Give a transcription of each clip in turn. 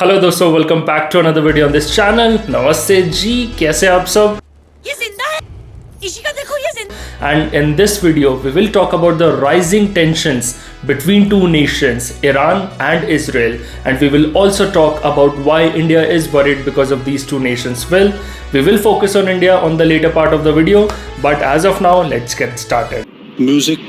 Hello दोस्तों, welcome back to another video on this channel. नमस्ते जी, कैसे आप सब? ये जिंदा है, इसी का देखो ये जिंदा। And in this video, we will talk about the rising tensions between two nations, Iran and Israel. And we will also talk about why India is worried because of these two nations. Well, we will focus on India on the later part of the video, but as of now, let's get started. Music.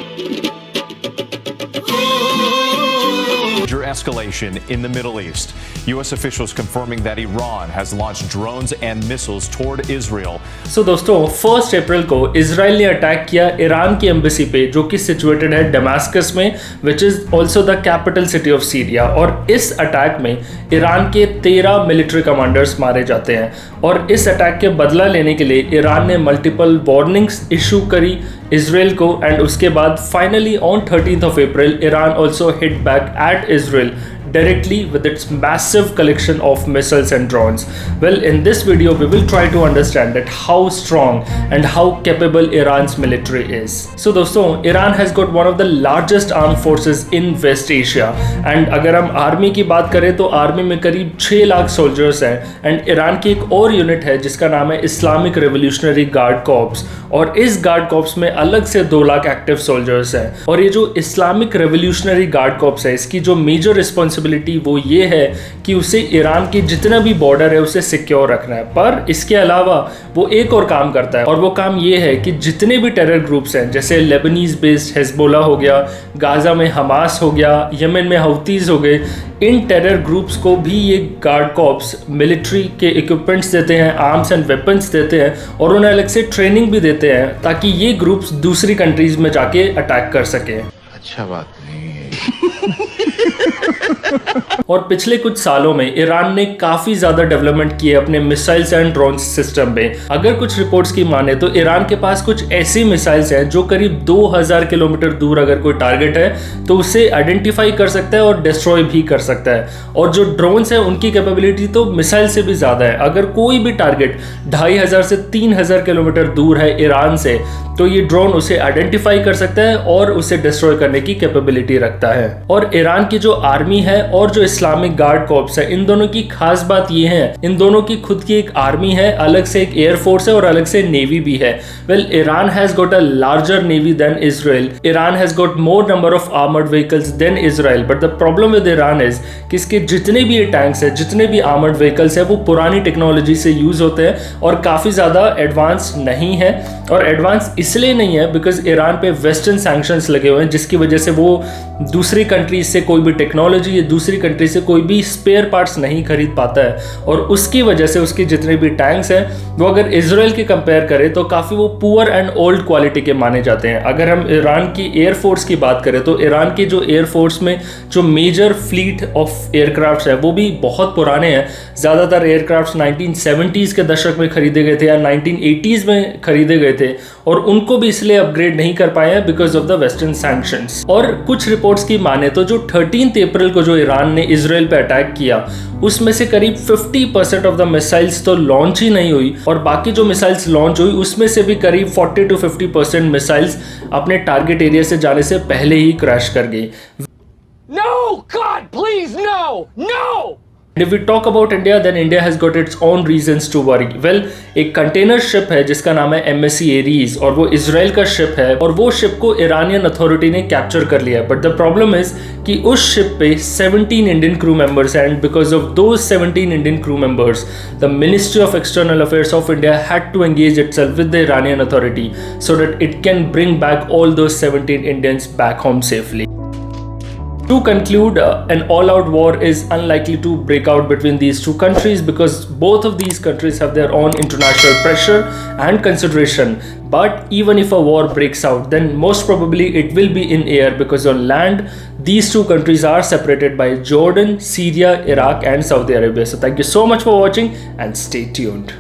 Major escalation in the Middle East. U.S. officials confirming that Iran has launched drones and missiles toward Israel. So दोस्तों, 1 अप्रैल को Israel ने attack किया Iran की embassy पे, जो कि situated है Damascus में, which is also the capital city of Syria. और इस अटैक में ईरान के 13 मिलिट्री कमांडर्स मारे जाते हैं। और इस अटैक के बदला लेने के लिए ईरान ने मल्टीपल वार्निंग्स इशू करी इसराइल को, एंड उसके बाद finally on 13th of April Iran also hit back at Israel directly with its massive collection of missiles and drones. Well, in this video we will try to understand that how strong and how capable Iran's military is. So दोस्तों, Iran has got one of the largest armed forces in West Asia, and अगर हम army की बात करें तो army में करीब 6 lakh soldiers हैं। एंड ईरान की एक और यूनिट है जिसका नाम है इस्लामिक रेवोल्यूशनरी गार्ड कॉर्प्स, और इस गार्ड कॉर्प्स में अलग से 2 लाख एक्टिव सोल्जर्स हैं। और ये जो इस्लामिक रेवोल्यूशनरी गार्ड कॉर्प्स है, इसकी जो मेजर रिस्पॉन्सिबिलिटी वो ये है कि उसे ईरान की जितना भी बॉर्डर है उसे सिक्योर रखना है। पर इसके अलावा वो एक और काम करता है, और वो काम ये है कि जितने भी टेरर ग्रुप्स हैं, जैसे लेबनीज बेस्ड हेजबोला हो गया, गाजा में हमास हो गया, यमन में हौतीज हो गए, इन टेरर ग्रुप्स को भी ये गार्ड कॉर्प्स मिलिट्री के इक्विपमेंट्स देते हैं, आर्म्स एंड वेपन्स देते हैं, और उन्हें अलग से ट्रेनिंग भी देते हैं ताकि ये ग्रुप्स दूसरी कंट्रीज में जाके अटैक कर सके। अच्छा बात नहीं है। और पिछले कुछ सालों में ईरान ने काफी ज्यादा डेवलपमेंट की है अपने मिसाइल्स एंड ड्रोन सिस्टम में। अगर कुछ रिपोर्ट्स की माने तो ईरान के पास कुछ ऐसी मिसाइल्स हैं जो करीब 2000 किलोमीटर दूर अगर कोई टारगेट है तो उसे आइडेंटिफाई कर सकता है और डिस्ट्रॉय भी कर सकता है। और जो ड्रोन्स हैं उनकी कैपेबिलिटी तो मिसाइल से भी ज्यादा है। अगर कोई भी टारगेट 2500 से 3000 किलोमीटर दूर है ईरान से, तो ये ड्रोन उसे आइडेंटिफाई कर सकता है और उसे डिस्ट्रॉय करने की कैपेबिलिटी रखता है। और ईरान की जो आर्मी है और जो इस्लामिक गार्ड कॉर्प्स है, इन दोनों की खास बात ये है, इन दोनों की खुद की एक आर्मी है, अलग से एक एयरफोर्स है और अलग से नेवी भी है। Well, Iran has got a larger navy than Israel. Iran has got more number of armoured vehicles than Israel, but the problem with Iran is कि इसके जितने भी ये टैंक्स है, जितने भी आर्मर्ड व्हीकल्स है, वो पुरानी टेक्नोलॉजी से यूज होते हैं और काफी ज्यादा एडवांस नहीं है। और एडवांस इसलिए नहीं है बिकॉज ईरान पे वेस्टर्न सैंक्शंस लगे हुए हैं, जिसकी वजह से वो दूसरी कंट्रीज से कोई भी टेक्नोलॉजी या दूसरी कंट्री से कोई भी स्पेयर पार्ट्स नहीं खरीद पाता है। और उसकी वजह से उसके जितने भी टैंक्स हैं वो अगर इजराइल के कंपेयर करें तो काफ़ी वो पुअर एंड ओल्ड क्वालिटी के माने जाते हैं। अगर हम ईरान की एयरफोर्स की बात करें तो ईरान की जो एयरफोर्स में जो मेजर फ्लीट ऑफ एयरक्राफ्ट है वो भी बहुत पुराने हैं। ज़्यादातर एयरक्राफ्ट 1970s के दशक में खरीदे गए थे या 1980s में खरीदे गए थे, और उनको भी इसलिए अपग्रेड नहीं कर पाए हैं because of the western sanctions. और कुछ रिपोर्ट्स की माने तो जो 13th अप्रैल को जो ईरान ने इजराइल पे अटैक किया, उसमें से करीब 50% ऑफ द मिसाइल्स तो लॉन्च ही नहीं हुई, और बाकी जो मिसाइल्स लॉन्च हुई उसमें से भी करीब 40 to 50% मिसाइल्स अपने टारगेट एरिया से जाने से पहले ही क्रैश कर गई। No, God, please, no, no. And if we talk about India, then India has got its own reasons to worry. Well, एक कंटेनर शिप है जिसका नाम है MSC Ares, और वो इजराइल का शिप है, और वो शिप को ईरानियन अथॉरिटी ने कैप्चर कर लिया है। बट द प्रॉब्लम इज कि उस शिप पे 17 इंडियन क्रू मेंबर्स हैं, and because of those 17 Indian crew members the ministry of external affairs of India had to engage itself with the Iranian authority so that it can bring back all those 17 Indians back home safely. To conclude, an all-out war is unlikely to break out between these two countries because both of these countries have their own international pressure and consideration. But even if a war breaks out, then most probably it will be in air, because on land, these two countries are separated by Jordan, Syria, Iraq and Saudi Arabia. So thank you so much for watching and stay tuned.